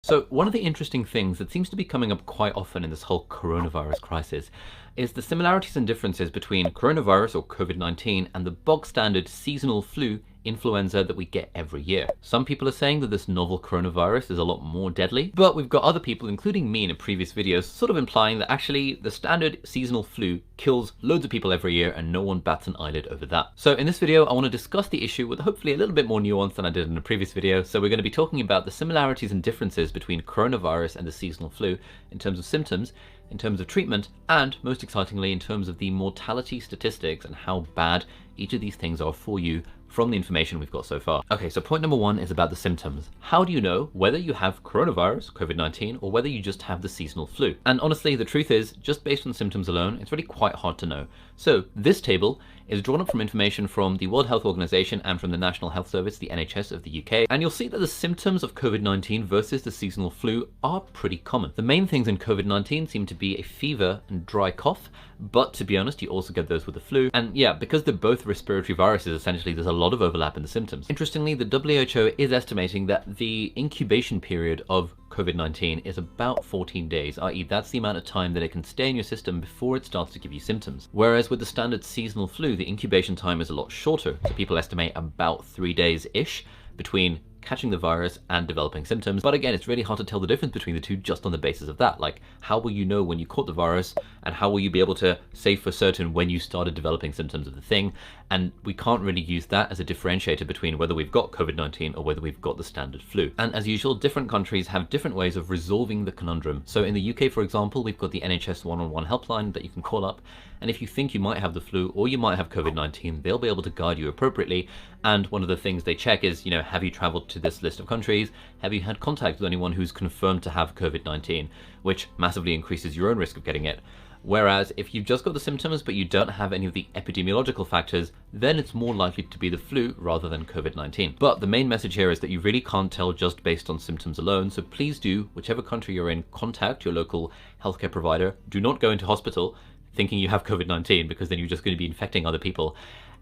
So one of the interesting things that seems to be coming up quite often in this whole coronavirus crisis is the similarities and differences between coronavirus or COVID-19 and the bog standard seasonal flu influenza that we get every year. Some people are saying that this novel coronavirus is a lot more deadly, but we've got other people, including me in a previous video, sort of implying that actually the standard seasonal flu kills loads of people every year and no one bats an eyelid over that. So in this video, I want to discuss the issue with hopefully a little bit more nuance than I did in a previous video. So we're going to be talking about the similarities and differences between coronavirus and the seasonal flu in terms of symptoms, in terms of treatment, and most excitingly in terms of the mortality statistics and how bad each of these things are for you from the information we've got so far. Okay, so point number one is about the symptoms. How do you know whether you have coronavirus, COVID-19, or whether you just have the seasonal flu? And honestly, the truth is, just based on symptoms alone, it's really quite hard to know. So this table is drawn up from information from the World Health Organization and from the National Health Service, the NHS of the UK, and you'll see that the symptoms of COVID-19 versus the seasonal flu are pretty common. The main things in COVID-19 seem to be a fever and dry cough, but to be honest, you also get those with the flu. And yeah, because they're both respiratory viruses, essentially there's a lot of overlap in the symptoms. Interestingly, the WHO is estimating that the incubation period of COVID-19 is about 14 days, i.e. that's the amount of time that it can stay in your system before it starts to give you symptoms. Whereas with the standard seasonal flu, the incubation time is a lot shorter, so people estimate about 3 days-ish between catching the virus and developing symptoms. But again, it's really hard to tell the difference between the two just on the basis of that. Like, how will you know when you caught the virus, and how will you be able to say for certain when you started developing symptoms of the thing? And we can't really use that as a differentiator between whether we've got COVID-19 or whether we've got the standard flu. And as usual, different countries have different ways of resolving the conundrum. So in the UK, for example, we've got the NHS one-on-one helpline that you can call up. And if you think you might have the flu or you might have COVID-19, they'll be able to guide you appropriately. And one of the things they check is, you know, have you traveled to this list of countries? Have you had contact with anyone who's confirmed to have COVID-19, which massively increases your own risk of getting it. Whereas if you've just got the symptoms but you don't have any of the epidemiological factors, then it's more likely to be the flu rather than COVID-19. But the main message here is that you really can't tell just based on symptoms alone, so please do, whichever country you're in, contact your local healthcare provider. Do not go into hospital thinking you have COVID-19, because then you're just going to be infecting other people.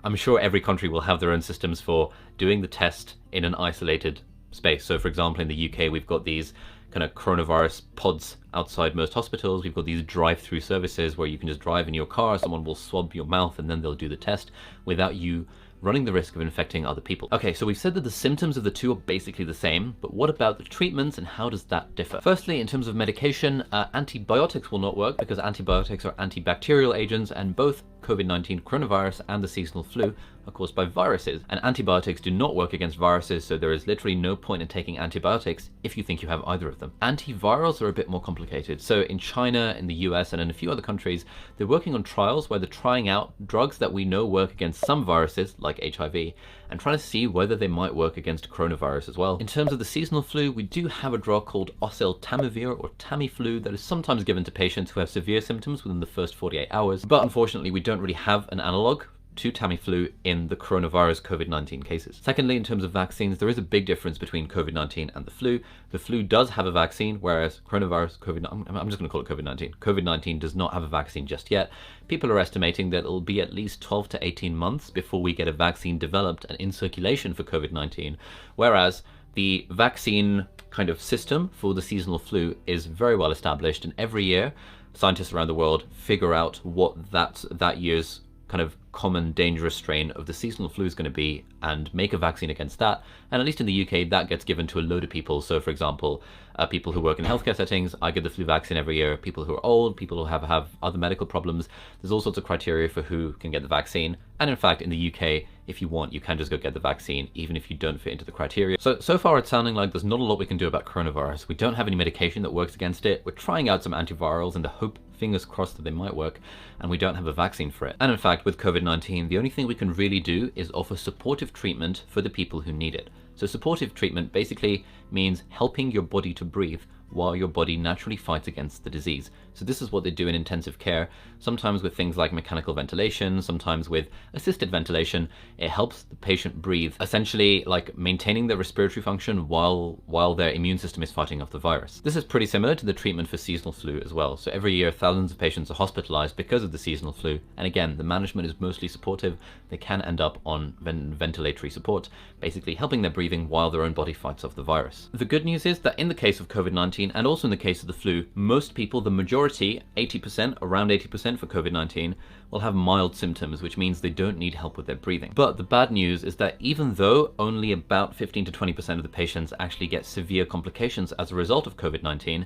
I'm sure every country will have their own systems for doing the test in an isolated space. So for example, in the UK, we've got these kind of coronavirus pods outside most hospitals. We've got these drive-through services where you can just drive in your car, someone will swab your mouth and then they'll do the test without you running the risk of infecting other people. Okay, so we've said that the symptoms of the two are basically the same, but what about the treatments and how does that differ? Firstly, in terms of medication, antibiotics will not work because antibiotics are antibacterial agents, and both COVID-19 coronavirus and the seasonal flu are caused by viruses, and antibiotics do not work against viruses, so there is literally no point in taking antibiotics if you think you have either of them. Antivirals are a bit more complicated. So in China, in the US, and in a few other countries, they're working on trials where they're trying out drugs that we know work against some viruses, like HIV, and trying to see whether they might work against coronavirus as well. In terms of the seasonal flu, we do have a drug called oseltamivir or Tamiflu that is sometimes given to patients who have severe symptoms within the first 48 hours, but unfortunately we don't really have an analog to Tamiflu in the coronavirus COVID-19 cases. Secondly, in terms of vaccines, there is a big difference between COVID-19 and the flu. The flu does have a vaccine, whereas coronavirus, I'm just going to call it COVID-19. COVID-19 does not have a vaccine just yet. People are estimating that it'll be at least 12 to 18 months before we get a vaccine developed and in circulation for COVID-19, whereas the vaccine kind of system for the seasonal flu is very well established, and every year scientists around the world figure out what that year's kind of common dangerous strain of the seasonal flu is going to be and make a vaccine against that. And at least in the UK, that gets given to a load of people. So for example, people who work in healthcare settings, I get the flu vaccine every year. People who are old, people who have other medical problems, there's all sorts of criteria for who can get the vaccine. And in fact, in the UK, if you want, you can just go get the vaccine, even if you don't fit into the criteria. So far it's sounding like there's not a lot we can do about coronavirus. We don't have any medication that works against it. We're trying out some antivirals in the hope, fingers crossed, that they might work, and we don't have a vaccine for it. And in fact, with COVID-19, the only thing we can really do is offer supportive treatment for the people who need it. So supportive treatment basically means helping your body to breathe while your body naturally fights against the disease. So this is what they do in intensive care, sometimes with things like mechanical ventilation, sometimes with assisted ventilation. It helps the patient breathe, essentially like maintaining their respiratory function while their immune system is fighting off the virus. This is pretty similar to the treatment for seasonal flu as well. So every year, thousands of patients are hospitalized because of the seasonal flu. And again, the management is mostly supportive. They can end up on ventilatory support, basically helping their breathing while their own body fights off the virus. virus. The good news is that in the case of COVID-19 and also in the case of the flu, most people, the majority, 80%, around 80% for COVID-19, will have mild symptoms, which means they don't need help with their breathing. But the bad news is that even though only about 15 to 20% of the patients actually get severe complications as a result of COVID-19,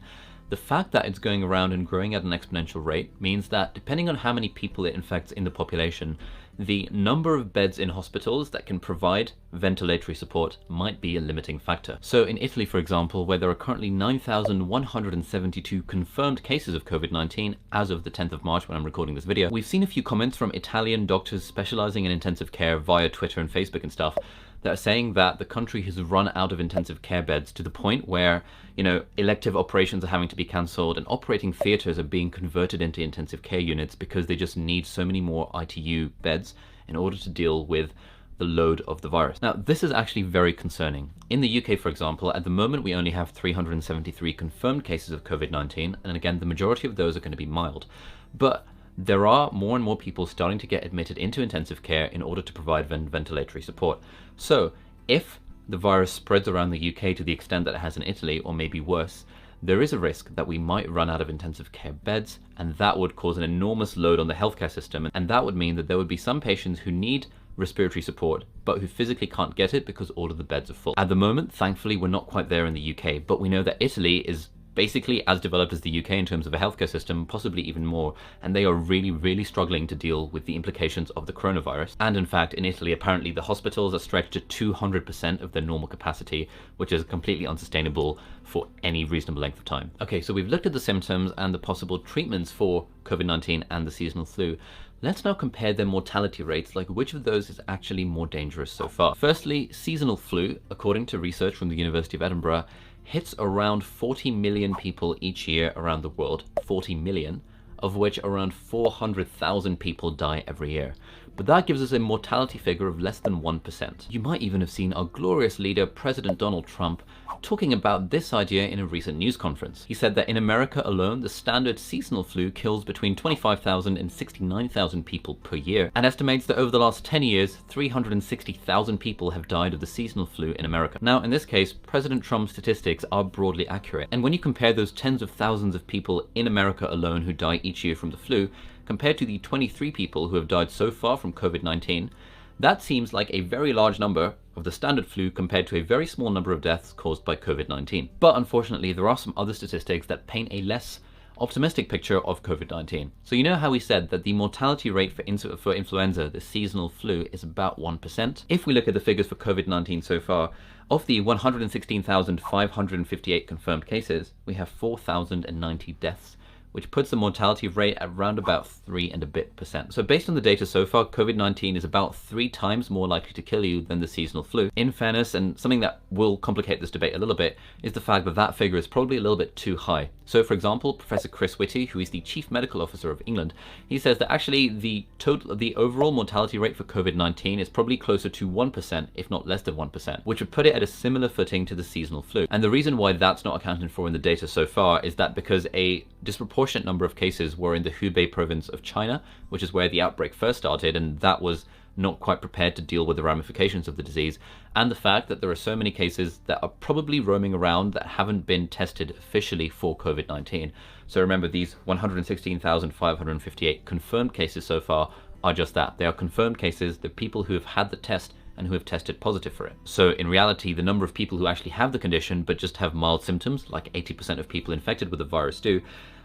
the fact that it's going around and growing at an exponential rate means that depending on how many people it infects in the population, the number of beds in hospitals that can provide ventilatory support might be a limiting factor. So in Italy, for example, where there are currently 9,172 confirmed cases of COVID-19 as of the 10th of March when I'm recording this video, we've seen a few comments from Italian doctors specializing in intensive care via Twitter and Facebook and stuff that are saying that the country has run out of intensive care beds to the point where, elective operations are having to be cancelled and operating theaters are being converted into intensive care units because they just need so many more ITU beds in order to deal with the load of the virus. Now, this is actually very concerning. In the UK, for example, at the moment we only have 373 confirmed cases of COVID-19, and again, the majority of those are going to be mild. But there are more and more people starting to get admitted into intensive care in order to provide ventilatory support. So if the virus spreads around the UK to the extent that it has in Italy, or maybe worse, there is a risk that we might run out of intensive care beds, and that would cause an enormous load on the healthcare system. And that would mean that there would be some patients who need respiratory support, but who physically can't get it because all of the beds are full. At the moment, thankfully, we're not quite there in the UK, but we know that Italy is basically as developed as the UK in terms of a healthcare system, possibly even more, and they are really, really struggling to deal with the implications of the coronavirus. And in fact, in Italy, apparently the hospitals are stretched to 200% of their normal capacity, which is completely unsustainable for any reasonable length of time. Okay, so we've looked at the symptoms and the possible treatments for COVID-19 and the seasonal flu. Let's now compare their mortality rates, like which of those is actually more dangerous so far. Firstly, seasonal flu, according to research from the University of Edinburgh, hits around 40 million people each year around the world, 40 million, of which around 400,000 people die every year. But that gives us a mortality figure of less than 1%. You might even have seen our glorious leader, President Donald Trump, talking about this idea in a recent news conference. He said that in America alone, the standard seasonal flu kills between 25,000 and 69,000 people per year, and estimates that over the last 10 years, 360,000 people have died of the seasonal flu in America. Now, in this case, President Trump's statistics are broadly accurate, and when you compare those tens of thousands of people in America alone who die each year from the flu, compared to the 23 people who have died so far from COVID-19, that seems like a very large number of the standard flu compared to a very small number of deaths caused by COVID-19. But unfortunately, there are some other statistics that paint a less optimistic picture of COVID-19. So you know how we said that the mortality rate for influenza, the seasonal flu, is about 1%? If we look at the figures for COVID-19 so far, of the 116,558 confirmed cases, we have 4,090 deaths, which puts the mortality rate at around about 3 and a bit percent. So based on the data so far, COVID-19 is about 3 times more likely to kill you than the seasonal flu. In fairness, and something that will complicate this debate a little bit, is the fact that that figure is probably a little bit too high. So for example, Professor Chris Whitty, who is the Chief Medical Officer of England, he says that actually the overall mortality rate for COVID-19 is probably closer to 1%, if not less than 1%, which would put it at a similar footing to the seasonal flu. And the reason why that's not accounted for in the data so far is that because a disproportionate number of cases were in the Hubei province of China, which is where the outbreak first started, and that was not quite prepared to deal with the ramifications of the disease, and the fact that there are so many cases that are probably roaming around that haven't been tested officially for COVID-19. So remember, these 116,558 confirmed cases so far are just that. They are confirmed cases, they're people who have had the test and who have tested positive for it. So in reality, the number of people who actually have the condition but just have mild symptoms, like 80% of people infected with the virus do,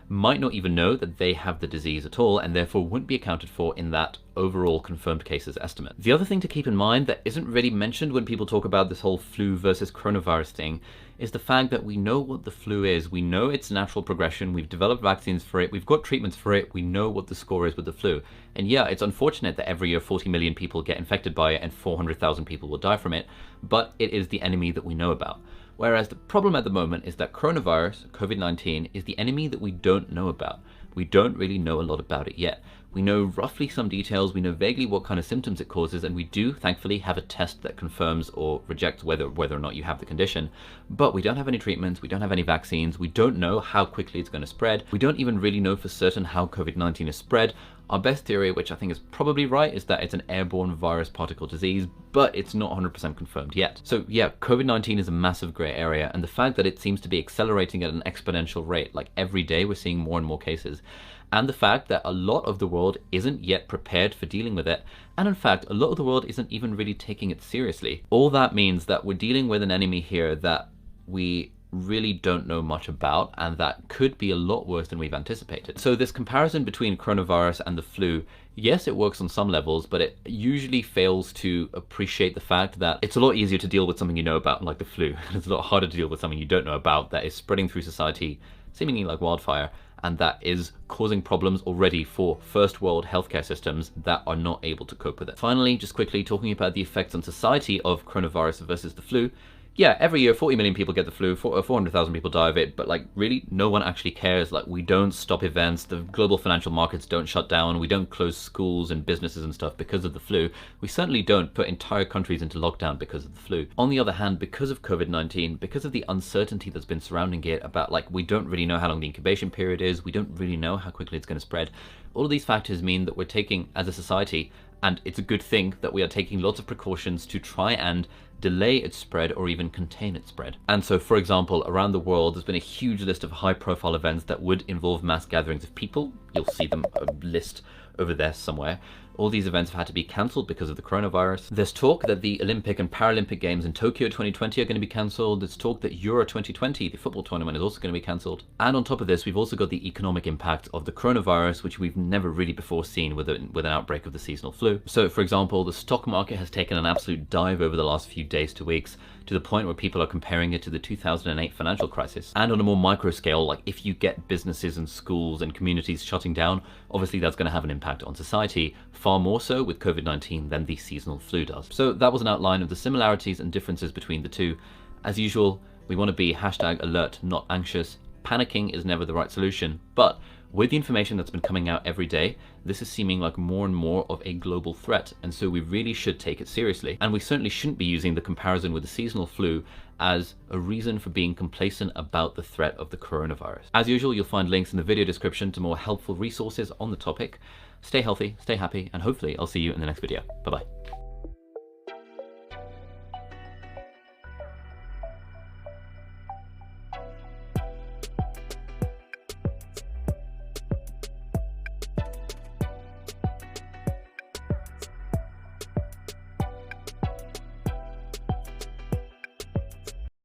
might not even know that they have the disease at all, and therefore wouldn't be accounted for in that overall confirmed cases estimate. The other thing to keep in mind that isn't really mentioned when people talk about this whole flu versus coronavirus thing is the fact that we know what the flu is. We know its natural progression. We've developed vaccines for it. We've got treatments for it. We know what the score is with the flu. And yeah, it's unfortunate that every year 40 million people get infected by it and 400,000 people will die from it, but it is the enemy that we know about. Whereas the problem at the moment is that coronavirus, COVID-19, is the enemy that we don't know about. We don't really know a lot about it yet. We know roughly some details, we know vaguely what kind of symptoms it causes, and we do, thankfully, have a test that confirms or rejects whether or not you have the condition. But we don't have any treatments, we don't have any vaccines, we don't know how quickly it's going to spread, we don't even really know for certain how COVID-19 is spread. Our best theory, which I think is probably right, is that it's an airborne virus particle disease, but it's not 100% confirmed yet. So yeah, COVID-19 is a massive gray area, and the fact that it seems to be accelerating at an exponential rate, like every day we're seeing more and more cases, and the fact that a lot of the world isn't yet prepared for dealing with it, and in fact, a lot of the world isn't even really taking it seriously. All that means that we're dealing with an enemy here that we really don't know much about, and that could be a lot worse than we've anticipated. So this comparison between coronavirus and the flu, yes, it works on some levels, but it usually fails to appreciate the fact that it's a lot easier to deal with something you know about, like the flu, and it's a lot harder to deal with something you don't know about that is spreading through society seemingly like wildfire, and that is causing problems already for first world healthcare systems that are not able to cope with it. Finally, just quickly talking about the effects on society of coronavirus versus the flu. Yeah, every year 40 million people get the flu, 400,000 people die of it, but like really no one actually cares. Like we don't stop events, the global financial markets don't shut down, we don't close schools and businesses and stuff because of the flu. We certainly don't put entire countries into lockdown because of the flu. On the other hand, because of COVID-19, because of the uncertainty that's been surrounding it about like we don't really know how long the incubation period is, we don't really know how quickly it's going to spread. All of these factors mean that we're taking, as a society, and it's a good thing that we are taking lots of precautions to try and delay its spread or even contain its spread. And so, for example, around the world, there's been a huge list of high-profile events that would involve mass gatherings of people. You'll see them list over there somewhere. All these events have had to be cancelled because of the coronavirus. There's talk that the Olympic and Paralympic Games in Tokyo 2020 are going to be cancelled. There's talk that Euro 2020, the football tournament, is also going to be cancelled. And on top of this, we've also got the economic impact of the coronavirus, which we've never really before seen with an outbreak of the seasonal flu. So, for example, the stock market has taken an absolute dive over the last few days to weeks, to the point where people are comparing it to the 2008 financial crisis. And on a more micro scale, like if you get businesses and schools and communities shutting down, obviously that's going to have an impact on society, far more so with COVID-19 than the seasonal flu does. So that was an outline of the similarities and differences between the two. As usual, we want to be #alert, not anxious. Panicking is never the right solution, but with the information that's been coming out every day, this is seeming like more and more of a global threat, and so we really should take it seriously. And we certainly shouldn't be using the comparison with the seasonal flu as a reason for being complacent about the threat of the coronavirus. As usual, you'll find links in the video description to more helpful resources on the topic. Stay healthy, stay happy, and hopefully I'll see you in the next video. Bye-bye.